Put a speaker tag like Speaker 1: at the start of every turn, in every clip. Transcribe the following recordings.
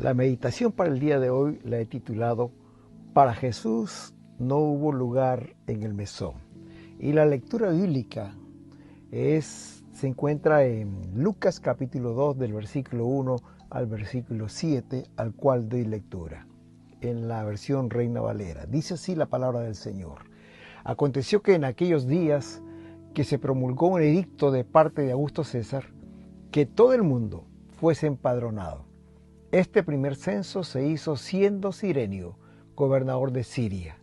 Speaker 1: La meditación para el día de hoy la he titulado Para Jesús no hubo lugar en el mesón. Y la lectura bíblica se encuentra en Lucas capítulo 2 del versículo 1 al versículo 7, al cual doy lectura. En la versión Reina Valera. Dice así la palabra del Señor. Aconteció que en aquellos días que se promulgó un edicto de parte de Augusto César, que todo el mundo fuese empadronado. Este primer censo se hizo siendo Cirenio gobernador de Siria,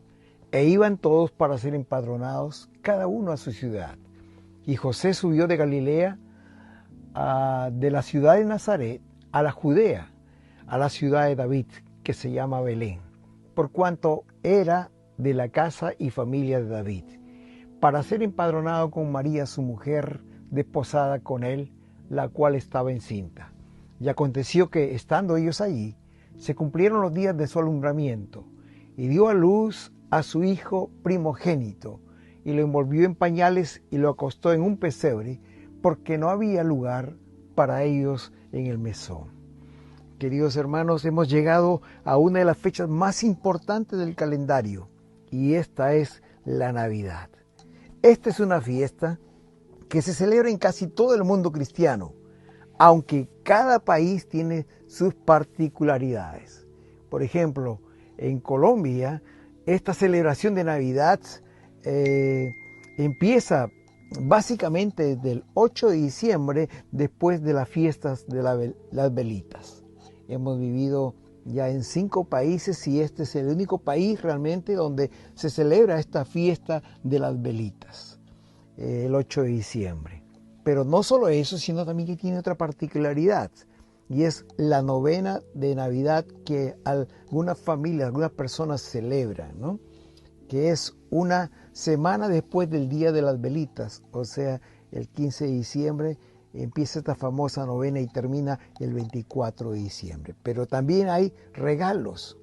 Speaker 1: e iban todos para ser empadronados, cada uno a su ciudad. Y José subió de Galilea, de la ciudad de Nazaret, a la Judea, a la ciudad de David, que se llama Belén, por cuanto era de la casa y familia de David, para ser empadronado con María su mujer, desposada con él, la cual estaba encinta. Y aconteció que, estando ellos allí, se cumplieron los días de su alumbramiento, y dio a luz a su hijo primogénito, y lo envolvió en pañales y lo acostó en un pesebre, porque no había lugar para ellos en el mesón. Queridos hermanos, hemos llegado a una de las fechas más importantes del calendario, y esta es la Navidad. Esta es una fiesta que se celebra en casi todo el mundo cristiano, aunque cada país tiene sus particularidades. Por ejemplo, en Colombia, esta celebración de Navidad empieza básicamente desde el 8 de diciembre, después de las fiestas de las velitas. Hemos vivido ya en 5 países y este es el único país realmente donde se celebra esta fiesta de las velitas, el 8 de diciembre. Pero no solo eso, sino también que tiene otra particularidad, y es la novena de Navidad que algunas familias, algunas personas celebran, ¿no? Que es una semana después del Día de las Velitas, o sea, el 15 de diciembre empieza esta famosa novena y termina el 24 de diciembre. Pero también hay regalos,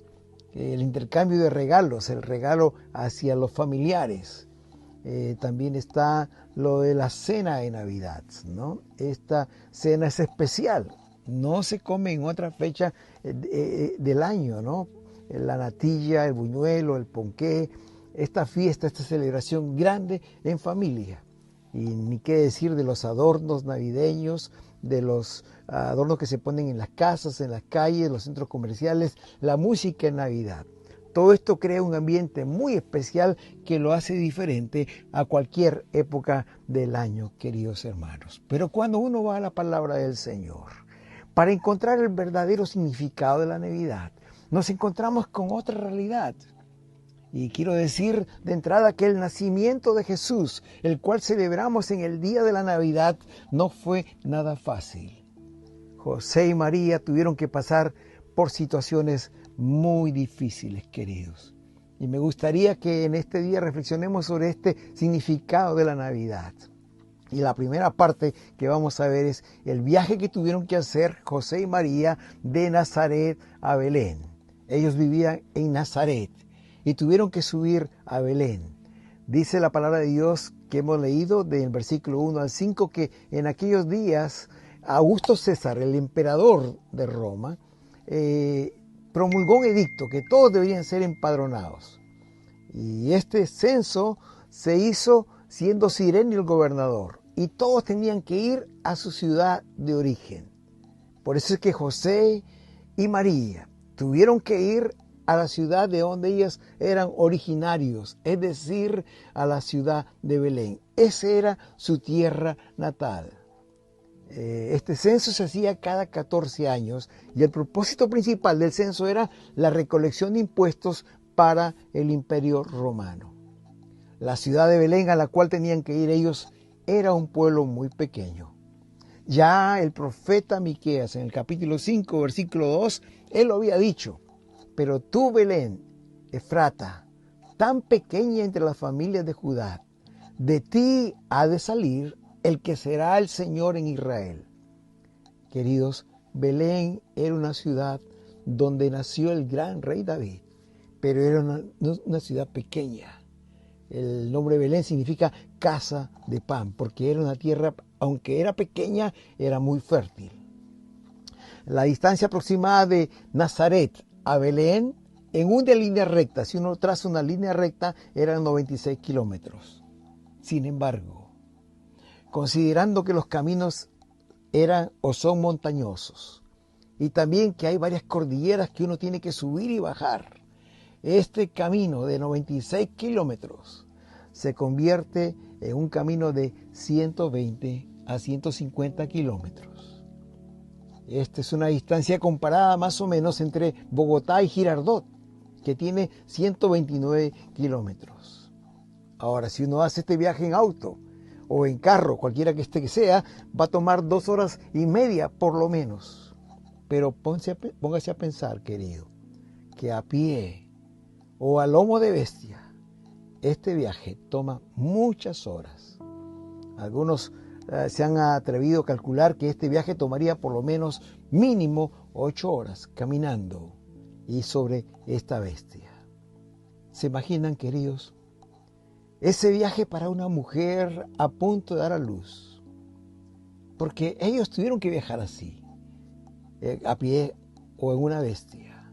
Speaker 1: el intercambio de regalos, el regalo hacia los familiares. También está lo de la cena de Navidad, ¿no? Esta cena es especial, no se come en otra fecha del año, ¿no? La natilla, el buñuelo, el ponqué, esta fiesta, esta celebración grande en familia. Y ni qué decir de los adornos navideños, de los adornos que se ponen en las casas, en las calles, los centros comerciales, la música en Navidad. Todo esto crea un ambiente muy especial que lo hace diferente a cualquier época del año, queridos hermanos. Pero cuando uno va a la palabra del Señor, para encontrar el verdadero significado de la Navidad, nos encontramos con otra realidad. Y quiero decir de entrada que el nacimiento de Jesús, el cual celebramos en el día de la Navidad, no fue nada fácil. José y María tuvieron que pasar por situaciones muy difíciles, queridos. Y me gustaría que en este día reflexionemos sobre este significado de la Navidad. Y la primera parte que vamos a ver es el viaje que tuvieron que hacer José y María de Nazaret a Belén. Ellos vivían en Nazaret y tuvieron que subir a Belén. Dice la palabra de Dios que hemos leído del versículo 1 al 5 que en aquellos días Augusto César, el emperador de Roma, promulgó un edicto que todos deberían ser empadronados. Y este censo se hizo siendo Cirenio el gobernador, y todos tenían que ir a su ciudad de origen. Por eso es que José y María tuvieron que ir a la ciudad de donde ellos eran originarios, es decir, a la ciudad de Belén. Esa era su tierra natal. Este censo se hacía cada 14 años y el propósito principal del censo era la recolección de impuestos para el Imperio Romano. La ciudad de Belén a la cual tenían que ir ellos era un pueblo muy pequeño. Ya el profeta Miqueas en el capítulo 5, versículo 2, él lo había dicho: pero tú, Belén, Efrata, tan pequeña entre las familias de Judá, de ti ha de salir el que será el Señor en Israel. Queridos, Belén era una ciudad donde nació el gran rey David, pero era una ciudad pequeña. El nombre Belén significa casa de pan, porque era una tierra, aunque era pequeña, era muy fértil. La distancia aproximada de Nazaret a Belén, en una línea recta, si uno traza una línea recta, eran 96 kilómetros. Sin embargo, considerando que los caminos eran o son montañosos, y también que hay varias cordilleras que uno tiene que subir y bajar, este camino de 96 kilómetros se convierte en un camino de 120 a 150 kilómetros. Esta es una distancia comparada más o menos entre Bogotá y Girardot, que tiene 129 kilómetros. Ahora, si uno hace este viaje en auto o en carro, cualquiera que sea, va a tomar 2 horas y media por lo menos. Pero póngase a pensar, querido, que a pie o a lomo de bestia, este viaje toma muchas horas. Algunos se han atrevido a calcular que este viaje tomaría por lo menos mínimo 8 horas caminando y sobre esta bestia. ¿Se imaginan, queridos? Ese viaje para una mujer a punto de dar a luz. Porque ellos tuvieron que viajar así, a pie o en una bestia.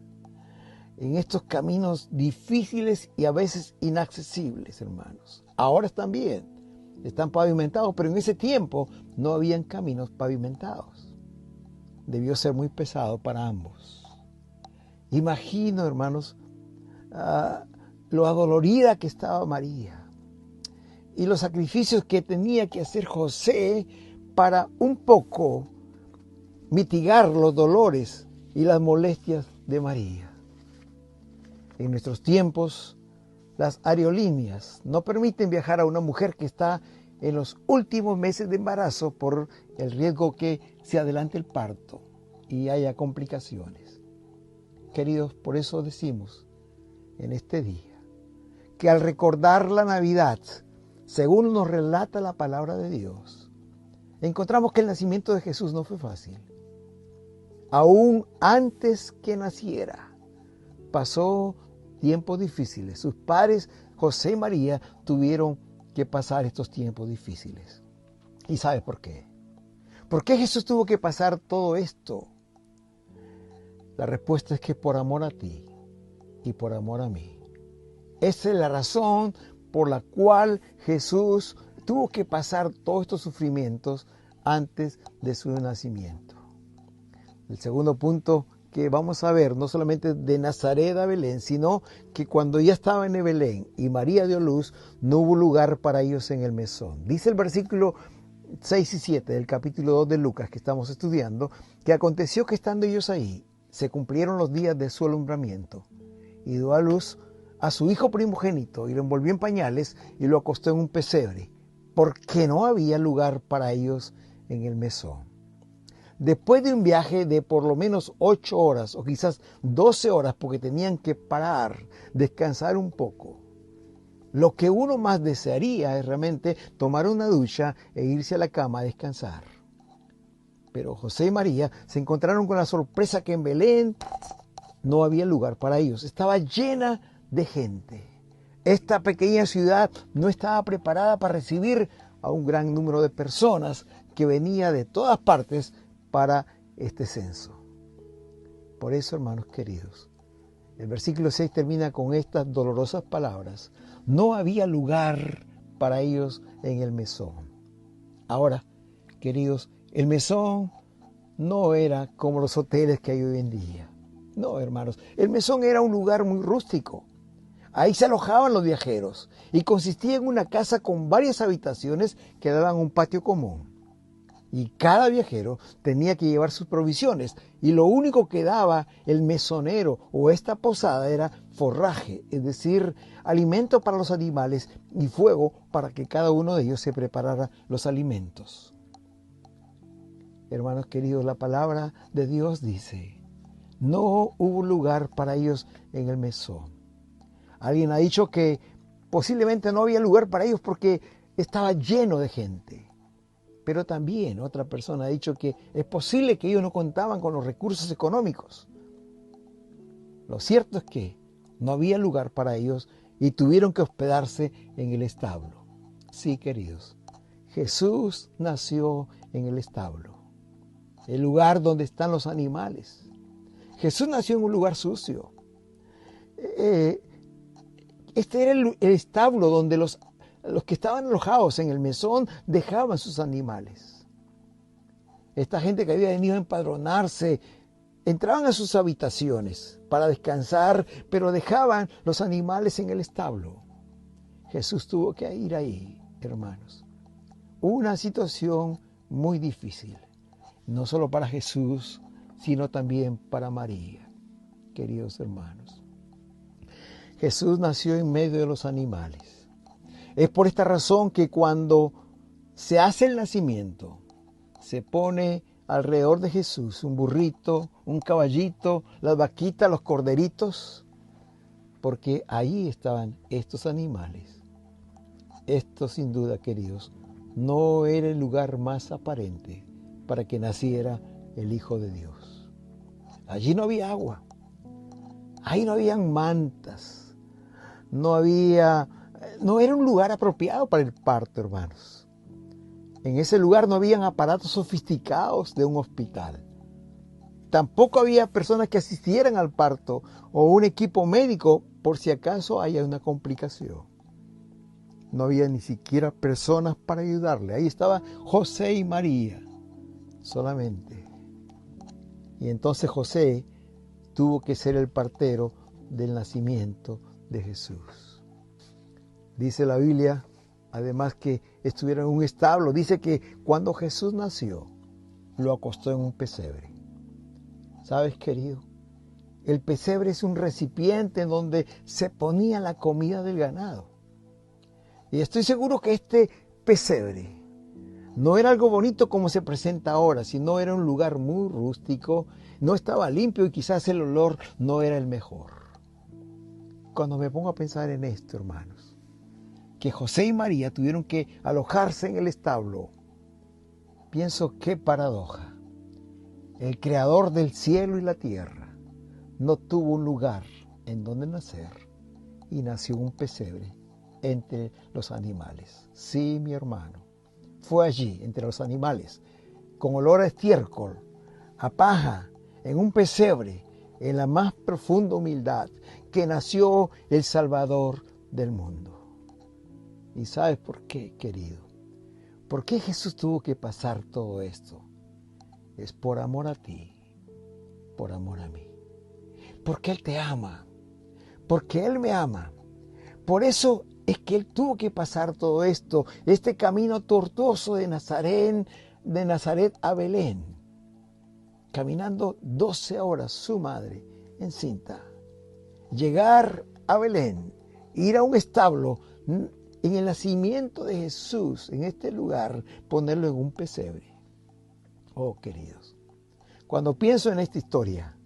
Speaker 1: En estos caminos difíciles y a veces inaccesibles, hermanos. Ahora están pavimentados, pero en ese tiempo no habían caminos pavimentados. Debió ser muy pesado para ambos. Imagino, hermanos, lo adolorida que estaba María y los sacrificios que tenía que hacer José para un poco mitigar los dolores y las molestias de María. En nuestros tiempos, las aerolíneas no permiten viajar a una mujer que está en los últimos meses de embarazo por el riesgo que se adelante el parto y haya complicaciones. Queridos, por eso decimos en este día que al recordar la Navidad, según nos relata la palabra de Dios, encontramos que el nacimiento de Jesús no fue fácil. Aún antes que naciera, pasó tiempos difíciles. Sus padres, José y María, tuvieron que pasar estos tiempos difíciles. ¿Y sabes por qué? ¿Por qué Jesús tuvo que pasar todo esto? La respuesta es que por amor a ti y por amor a mí. Esa es la razón por la cual Jesús tuvo que pasar todos estos sufrimientos antes de su nacimiento. El segundo punto que vamos a ver, no solamente de Nazaret a Belén, sino que cuando ya estaba en Belén y María dio luz, no hubo lugar para ellos en el mesón. Dice el versículo 6 y 7 del capítulo 2 de Lucas que estamos estudiando, que aconteció que estando ellos ahí, se cumplieron los días de su alumbramiento y dio a luz a su hijo primogénito y lo envolvió en pañales y lo acostó en un pesebre, porque no había lugar para ellos en el mesón. Después de un viaje de por lo menos 8 horas o quizás 12 horas, porque tenían que parar, descansar un poco, lo que uno más desearía es realmente tomar una ducha e irse a la cama a descansar. Pero José y María se encontraron con la sorpresa que en Belén no había lugar para ellos. Estaba llena de gente. Esta pequeña ciudad no estaba preparada para recibir a un gran número de personas que venía de todas partes para este censo. Por eso, hermanos queridos, el versículo 6 termina con estas dolorosas palabras. No había lugar para ellos en el mesón. Ahora, queridos, el mesón no era como los hoteles que hay hoy en día. No, hermanos, el mesón era un lugar muy rústico. Ahí se alojaban los viajeros y consistía en una casa con varias habitaciones que daban un patio común. Y cada viajero tenía que llevar sus provisiones y lo único que daba el mesonero o esta posada era forraje, es decir, alimento para los animales y fuego para que cada uno de ellos se preparara los alimentos. Hermanos queridos, la palabra de Dios dice, no hubo lugar para ellos en el mesón. Alguien ha dicho que posiblemente no había lugar para ellos porque estaba lleno de gente. Pero también otra persona ha dicho que es posible que ellos no contaban con los recursos económicos. Lo cierto es que no había lugar para ellos y tuvieron que hospedarse en el establo. Sí, queridos, Jesús nació en el establo. el lugar donde están los animales. Jesús nació en un lugar sucio. Este era el establo donde los que estaban alojados en el mesón dejaban sus animales. Esta gente que había venido a empadronarse entraban a sus habitaciones para descansar, pero dejaban los animales en el establo. Jesús tuvo que ir ahí, hermanos. Una situación muy difícil, no solo para Jesús, sino también para María, queridos hermanos. Jesús nació en medio de los animales. Es por esta razón que cuando se hace el nacimiento, se pone alrededor de Jesús un burrito, un caballito, las vaquitas, los corderitos, porque ahí estaban estos animales. Esto, sin duda, queridos, no era el lugar más aparente para que naciera el Hijo de Dios. Allí no había agua, ahí no habían mantas, no era un lugar apropiado para el parto, hermanos. En ese lugar no habían aparatos sofisticados de un hospital. Tampoco había personas que asistieran al parto o un equipo médico por si acaso haya una complicación. No había ni siquiera personas para ayudarle. Ahí estaba José y María solamente. Y entonces José tuvo que ser el partero del nacimiento de Jesús. Dice la Biblia, además, que estuvieron en un establo. Dice que cuando Jesús nació, lo acostó en un pesebre. ¿Sabes, querido? El pesebre es un recipiente en donde se ponía la comida del ganado. Y estoy seguro que este pesebre no era algo bonito como se presenta ahora, sino era un lugar muy rústico, no estaba limpio y quizás el olor no era el mejor. Cuando me pongo a pensar en esto, hermanos, que José y María tuvieron que alojarse en el establo, pienso qué paradoja. El creador del cielo y la tierra no tuvo un lugar en donde nacer y nació un pesebre entre los animales. Sí, mi hermano, fue allí, entre los animales, con olor a estiércol, a paja, en un pesebre, en la más profunda humildad, que nació el Salvador del mundo. ¿Y sabes por qué, querido? ¿Por qué Jesús tuvo que pasar todo esto? Es por amor a ti, por amor a mí. Porque Él te ama, porque Él me ama. Por eso es que Él tuvo que pasar todo esto, este camino tortuoso de Nazaret a Belén, caminando 12 horas su madre encinta. Llegar a Belén, ir a un establo, en el nacimiento de Jesús, en este lugar, ponerlo en un pesebre. Oh, queridos, cuando pienso en esta historia,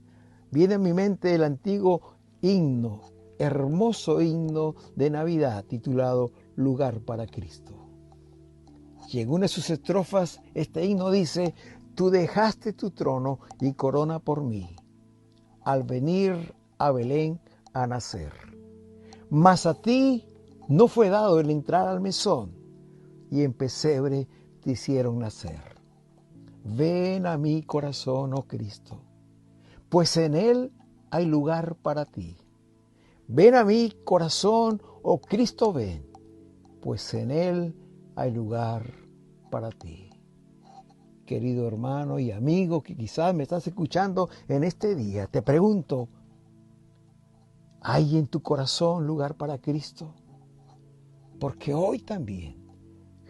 Speaker 1: viene a mi mente el antiguo himno, hermoso himno de Navidad titulado Lugar para Cristo. Y en una de sus estrofas, este himno dice: tú dejaste tu trono y corona por mí, al venir a Belén a nacer. Mas a ti no fue dado el entrar al mesón, y en pesebre te hicieron nacer. Ven a mi corazón, oh Cristo, pues en él hay lugar para ti. Ven a mi corazón, oh Cristo, ven, pues en él hay lugar para ti. Querido hermano y amigo que quizás me estás escuchando en este día, te pregunto, ¿hay en tu corazón lugar para Cristo? Porque hoy también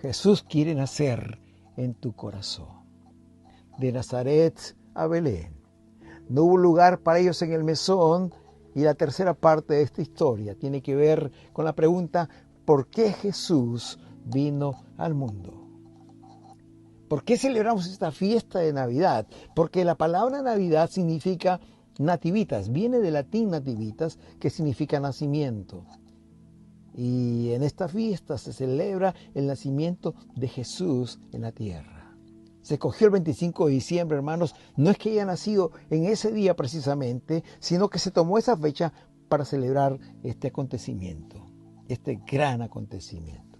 Speaker 1: Jesús quiere nacer en tu corazón. De Nazaret a Belén. No hubo lugar para ellos en el mesón, y la tercera parte de esta historia tiene que ver con la pregunta: ¿por qué Jesús vino al mundo? ¿Por qué celebramos esta fiesta de Navidad? Porque la palabra Navidad significa nativitas, viene del latín nativitas, que significa nacimiento. Y en esta fiesta se celebra el nacimiento de Jesús en la tierra. Se escogió el 25 de diciembre, hermanos, no es que haya nacido en ese día precisamente, sino que se tomó esa fecha para celebrar este acontecimiento, este gran acontecimiento.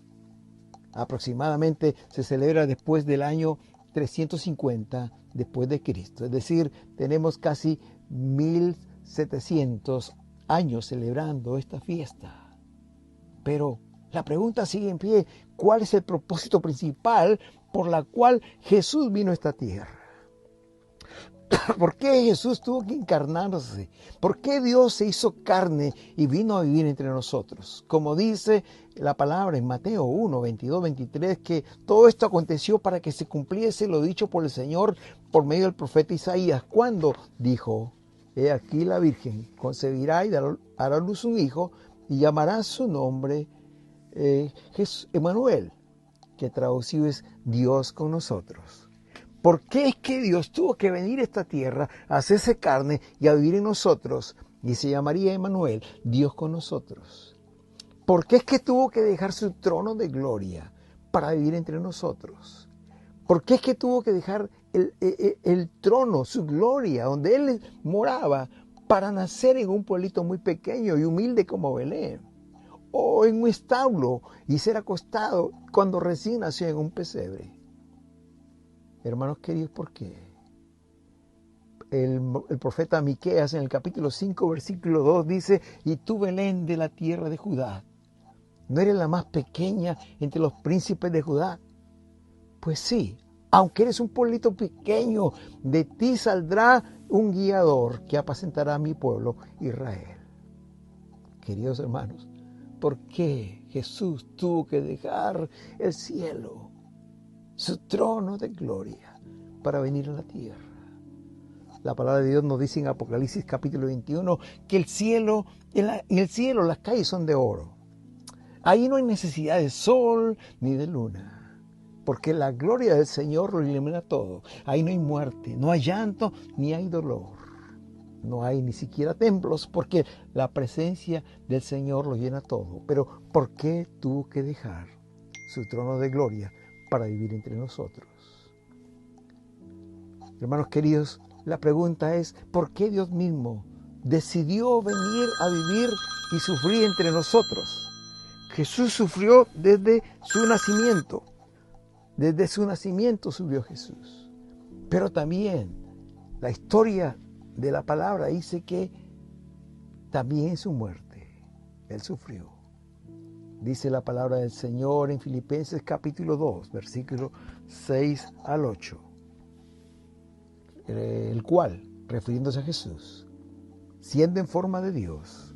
Speaker 1: Aproximadamente se celebra después del año 350 después de Cristo. Es decir, tenemos casi 1700 años celebrando esta fiesta. Pero la pregunta sigue en pie: ¿cuál es el propósito principal por la cual Jesús vino a esta tierra? ¿Por qué Jesús tuvo que encarnarse? ¿Por qué Dios se hizo carne y vino a vivir entre nosotros? Como dice la palabra en Mateo 1, 22, 23, que todo esto aconteció para que se cumpliese lo dicho por el Señor por medio del profeta Isaías, cuando dijo: he aquí la Virgen concebirá y dará a luz un hijo y llamará su nombre Emmanuel, que traducido es Dios con nosotros. ¿Por qué es que Dios tuvo que venir a esta tierra, a hacerse carne y a vivir en nosotros? Y se llamaría Emmanuel, Dios con nosotros. ¿Por qué es que tuvo que dejar su trono de gloria para vivir entre nosotros? ¿Por qué es que tuvo que dejar el trono, su gloria, donde Él moraba, para nacer en un pueblito muy pequeño y humilde como Belén? O en un establo y ser acostado cuando recién nació en un pesebre. Hermanos queridos, ¿por qué? El profeta Miqueas en el capítulo 5, versículo 2 dice: y tú, Belén, de la tierra de Judá, ¿no eres la más pequeña entre los príncipes de Judá? Pues sí, aunque eres un pueblito pequeño, de ti saldrá un guiador que apacentará a mi pueblo Israel. Queridos hermanos, ¿por qué Jesús tuvo que dejar el cielo, su trono de gloria, para venir a la tierra? La palabra de Dios nos dice en Apocalipsis capítulo 21 que en el cielo las calles son de oro. Ahí no hay necesidad de sol ni de luna, porque la gloria del Señor lo ilumina todo. Ahí no hay muerte, no hay llanto, ni hay dolor. No hay ni siquiera templos, porque la presencia del Señor lo llena todo. Pero ¿por qué tuvo que dejar su trono de gloria para vivir entre nosotros? Hermanos queridos, la pregunta es: ¿por qué Dios mismo decidió venir a vivir y sufrir entre nosotros? Jesús sufrió desde su nacimiento. Desde su nacimiento sufrió Jesús. Pero también la historia de la palabra dice que también en su muerte Él sufrió. Dice la palabra del Señor en Filipenses capítulo 2, versículos 6 al 8. El cual, refiriéndose a Jesús, siendo en forma de Dios,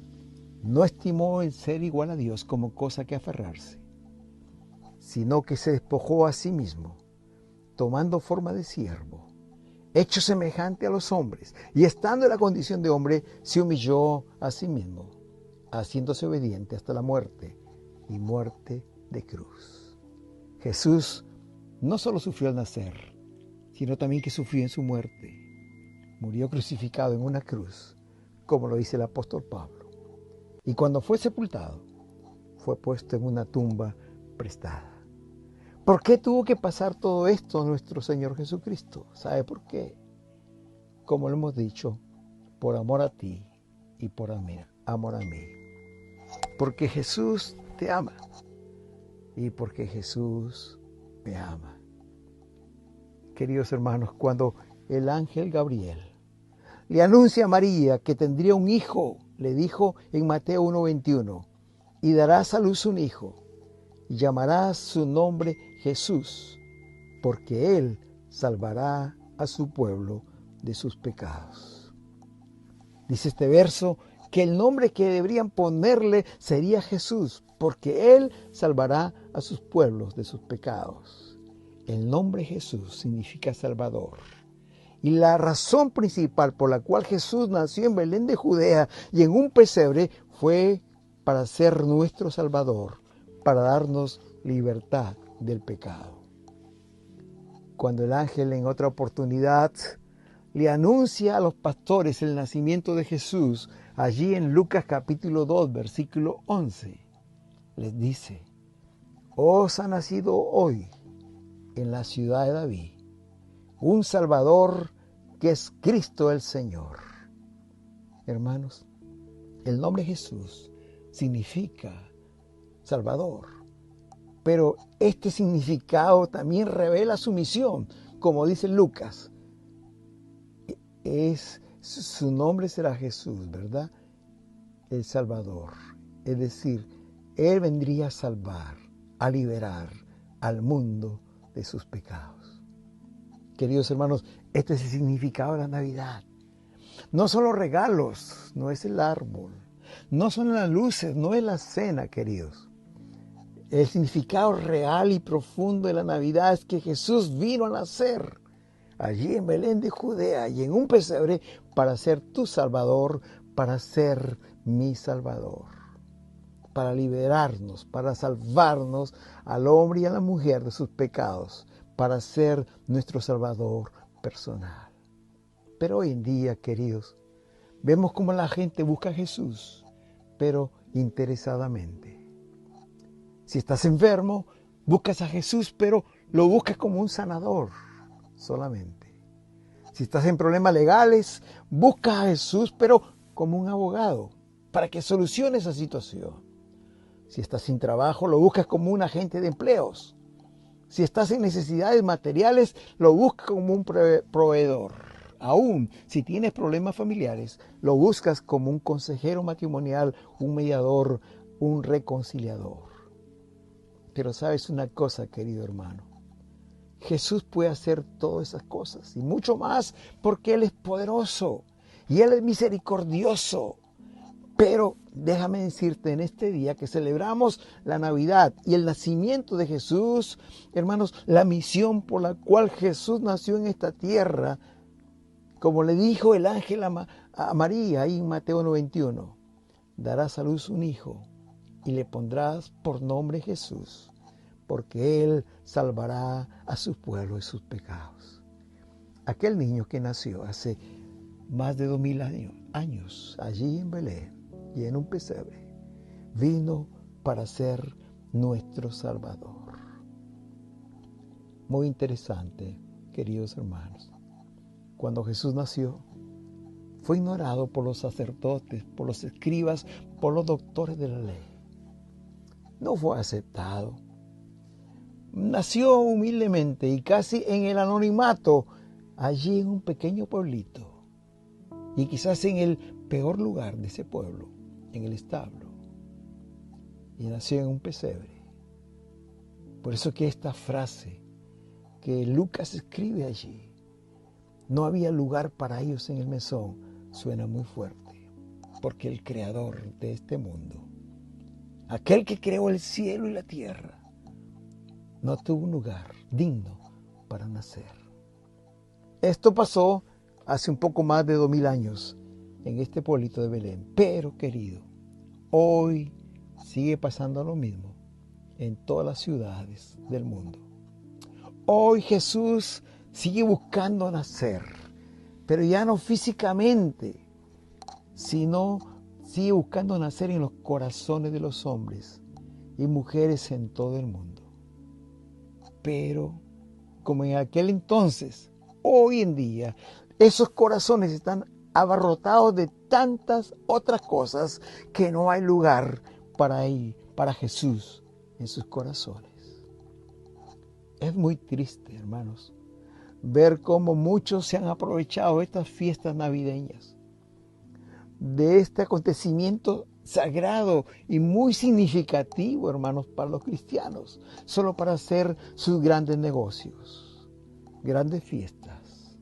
Speaker 1: no estimó el ser igual a Dios como cosa que aferrarse, sino que se despojó a sí mismo, tomando forma de siervo, hecho semejante a los hombres, y estando en la condición de hombre, se humilló a sí mismo, haciéndose obediente hasta la muerte, y muerte de cruz. Jesús no solo sufrió al nacer, sino también que sufrió en su muerte. Murió crucificado en una cruz, como lo dice el apóstol Pablo. Y cuando fue sepultado, fue puesto en una tumba prestada. ¿Por qué tuvo que pasar todo esto nuestro Señor Jesucristo? ¿Sabe por qué? Como lo hemos dicho, por amor a ti y por amor a mí. Porque Jesús te ama y porque Jesús me ama. Queridos hermanos, cuando el ángel Gabriel le anuncia a María que tendría un hijo, le dijo en Mateo 1:21, y darás a luz un hijo, y llamarás su nombre Jesús, porque él salvará a su pueblo de sus pecados. Dice este verso que el nombre que deberían ponerle sería Jesús, porque él salvará a sus pueblos de sus pecados. El nombre Jesús significa Salvador. Y la razón principal por la cual Jesús nació en Belén de Judea y en un pesebre fue para ser nuestro Salvador, para darnos libertad del pecado. Cuando el ángel en otra oportunidad le anuncia a los pastores el nacimiento de Jesús, allí en Lucas capítulo 2, versículo 11, les dice: os ha nacido hoy en la ciudad de David un Salvador, que es Cristo el Señor. Hermanos, el nombre Jesús significa Salvador, pero este significado también revela su misión como dice Lucas, su nombre será Jesús, ¿verdad? El Salvador. Es decir, Él vendría a salvar, a liberar al mundo de sus pecados. Queridos hermanos, este es el significado de la Navidad. No son los regalos, no es el árbol, no son las luces, no es la cena, queridos. El significado real y profundo de la Navidad es que Jesús vino a nacer allí en Belén de Judea y en un pesebre para ser tu Salvador, para ser mi Salvador, para liberarnos, para salvarnos al hombre y a la mujer de sus pecados, para ser nuestro Salvador personal. Pero hoy en día, queridos, vemos cómo la gente busca a Jesús, pero interesadamente. Si estás enfermo, buscas a Jesús, pero lo buscas como un sanador solamente. Si estás en problemas legales, buscas a Jesús, pero como un abogado, para que solucione esa situación. Si estás sin trabajo, lo buscas como un agente de empleos. Si estás en necesidades materiales, lo buscas como un proveedor. Aún si tienes problemas familiares, lo buscas como un consejero matrimonial, un mediador, un reconciliador. Pero sabes una cosa, querido hermano, Jesús puede hacer todas esas cosas y mucho más porque Él es poderoso y Él es misericordioso. Pero déjame decirte, en este día que celebramos la Navidad y el nacimiento de Jesús, hermanos, la misión por la cual Jesús nació en esta tierra, como le dijo el ángel a María ahí en Mateo 91, darás a luz un hijo y le pondrás por nombre Jesús, porque Él salvará a su pueblo de sus pecados. Aquel niño que nació hace más de 2000 años, allí en Belén y en un pesebre, vino para ser nuestro Salvador. Muy interesante, queridos hermanos. Cuando Jesús nació, fue ignorado por los sacerdotes, por los escribas, por los doctores de la ley. No fue aceptado. Nació humildemente y casi en el anonimato, allí en un pequeño pueblito. Y quizás en el peor lugar de ese pueblo, en el establo. Y nació en un pesebre. Por eso que esta frase que Lucas escribe allí, no había lugar para ellos en el mesón, suena muy fuerte. Porque el creador de este mundo, aquel que creó el cielo y la tierra, no tuvo un lugar digno para nacer. Esto pasó hace un poco más de 2000 años en este pueblito de Belén. Pero, querido, hoy sigue pasando lo mismo en todas las ciudades del mundo. Hoy Jesús sigue buscando nacer, pero ya no físicamente, sino sigue buscando nacer en los corazones de los hombres y mujeres en todo el mundo. Pero, como en aquel entonces, hoy en día, esos corazones están abarrotados de tantas otras cosas que no hay lugar para Jesús en sus corazones. Es muy triste, hermanos, ver cómo muchos se han aprovechado de estas fiestas navideñas, de este acontecimiento sagrado y muy significativo, hermanos, para los cristianos, solo para hacer sus grandes negocios, grandes fiestas,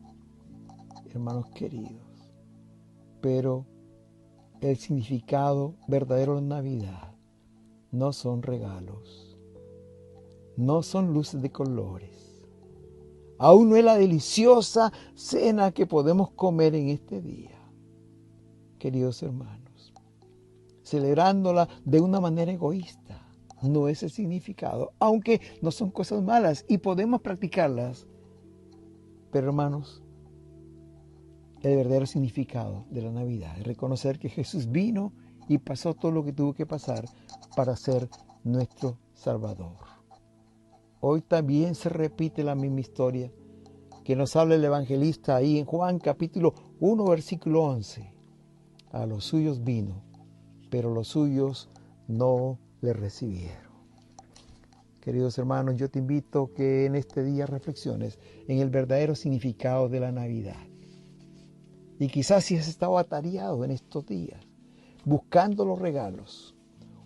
Speaker 1: hermanos queridos. Pero el significado verdadero de Navidad no son regalos, no son luces de colores, aún no es la deliciosa cena que podemos comer en este día, queridos hermanos, celebrándola de una manera egoísta. No es el significado, aunque no son cosas malas y podemos practicarlas. Pero hermanos, el verdadero significado de la Navidad es reconocer que Jesús vino y pasó todo lo que tuvo que pasar para ser nuestro Salvador. Hoy también se repite la misma historia que nos habla el evangelista ahí en Juan capítulo 1 versículo 11. A los suyos vino, pero los suyos no le recibieron. Queridos hermanos, yo te invito que en este día reflexiones en el verdadero significado de la Navidad. Y quizás si has estado atareado en estos días, buscando los regalos,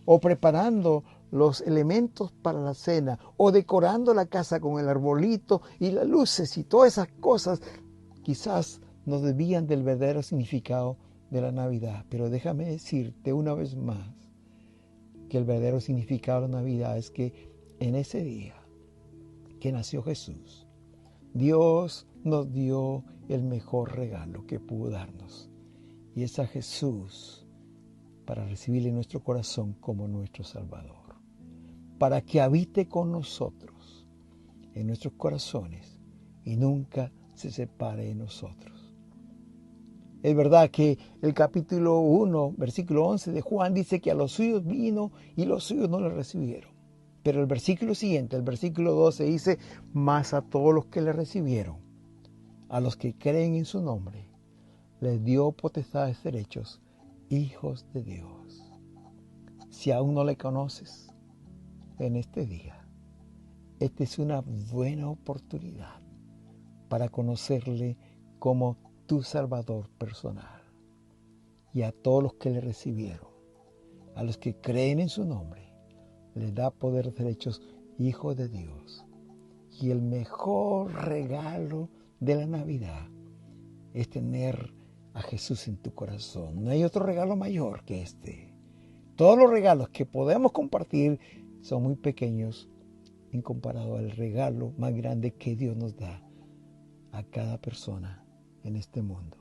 Speaker 1: o preparando los elementos para la cena, o decorando la casa con el arbolito y las luces y todas esas cosas, quizás nos desvían del verdadero significado de la Navidad. Pero déjame decirte una vez más que el verdadero significado de la Navidad es que en ese día que nació Jesús, Dios nos dio el mejor regalo que pudo darnos. Y es a Jesús para recibirle en nuestro corazón como nuestro Salvador. Para que habite con nosotros en nuestros corazones y nunca se separe de nosotros. Es verdad que el capítulo 1, versículo 11 de Juan dice que a los suyos vino y los suyos no le recibieron. Pero el versículo siguiente, el versículo 12 dice, mas a todos los que le recibieron, a los que creen en su nombre, les dio potestades derechos, hijos de Dios. Si aún no le conoces en este día, esta es una buena oportunidad para conocerle como tu Salvador personal. Y a todos los que le recibieron, a los que creen en su nombre, les da poder de ser hechos hijos de Dios. Y el mejor regalo de la Navidad es tener a Jesús en tu corazón. No hay otro regalo mayor que este. Todos los regalos que podemos compartir son muy pequeños en comparado al regalo más grande que Dios nos da a cada persona en este mundo.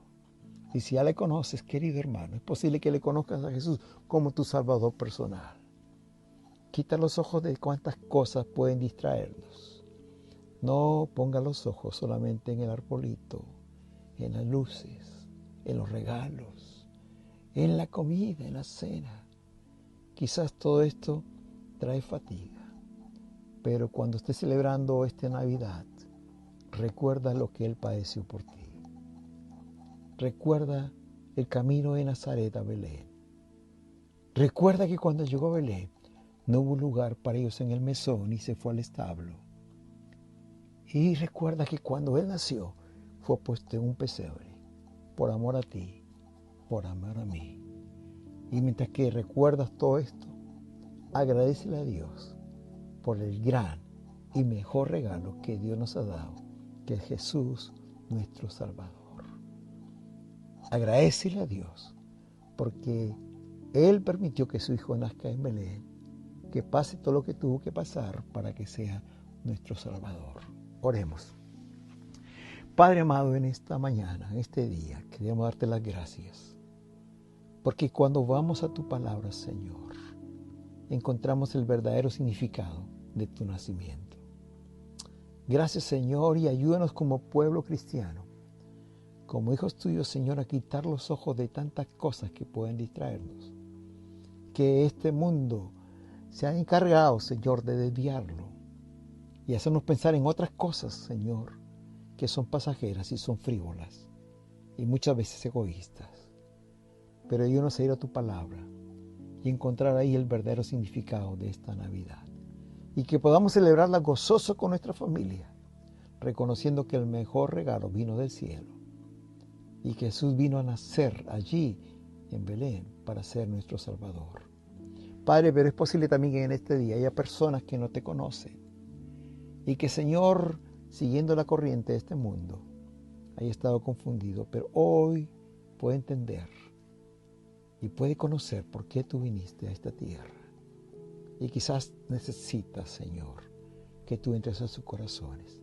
Speaker 1: Y si ya le conoces, querido hermano, es posible que le conozcas a Jesús como tu Salvador personal. Quita los ojos de cuántas cosas pueden distraernos. No ponga los ojos solamente en el arbolito, en las luces, en los regalos, en la comida, en la cena. Quizás todo esto trae fatiga, pero cuando estés celebrando esta Navidad, recuerda lo que Él padeció por ti. Recuerda el camino de Nazaret a Belén. Recuerda que cuando llegó a Belén, no hubo lugar para ellos en el mesón y se fue al establo. Y recuerda que cuando Él nació, fue puesto en un pesebre, por amor a ti, por amor a mí. Y mientras que recuerdas todo esto, agradécele a Dios por el gran y mejor regalo que Dios nos ha dado, que es Jesús, nuestro Salvador. Agradécele a Dios porque Él permitió que su Hijo nazca en Belén, que pase todo lo que tuvo que pasar para que sea nuestro Salvador. Oremos. Padre amado, en esta mañana, en este día, queremos darte las gracias, porque cuando vamos a tu palabra, Señor, encontramos el verdadero significado de tu nacimiento. Gracias, Señor, y ayúdanos como pueblo cristiano, como hijos tuyos, Señor, a quitar los ojos de tantas cosas que pueden distraernos. Que este mundo se ha encargado, Señor, de desviarlo y hacernos pensar en otras cosas, Señor, que son pasajeras y son frívolas y muchas veces egoístas. Pero ayúdanos a ir a tu palabra y encontrar ahí el verdadero significado de esta Navidad. Y que podamos celebrarla gozoso con nuestra familia, reconociendo que el mejor regalo vino del cielo y que Jesús vino a nacer allí en Belén para ser nuestro Salvador. Padre, pero es posible también que en este día haya personas que no te conocen y que, Señor, siguiendo la corriente de este mundo, haya estado confundido, pero hoy puede entender y puede conocer por qué tú viniste a esta tierra. Y quizás necesitas, Señor, que tú entres a sus corazones.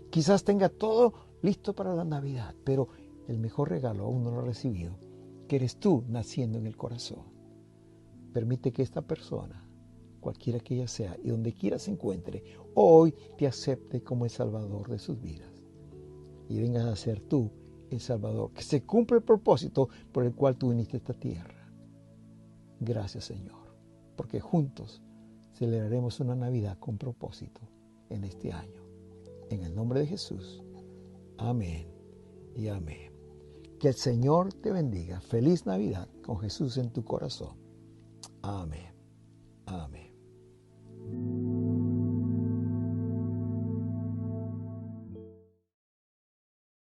Speaker 1: Quizás tenga todo listo para la Navidad, pero el mejor regalo aún no lo ha recibido, que eres tú naciendo en el corazón. Permite que esta persona, cualquiera que ella sea y donde quiera se encuentre, hoy te acepte como el Salvador de sus vidas. Y vengas a ser tú el Salvador, que se cumpla el propósito por el cual tú viniste a esta tierra. Gracias, Señor, porque juntos celebraremos una Navidad con propósito en este año. En el nombre de Jesús. Amén y amén. Que el Señor te bendiga. Feliz Navidad con Jesús en tu corazón. Amén. Amén.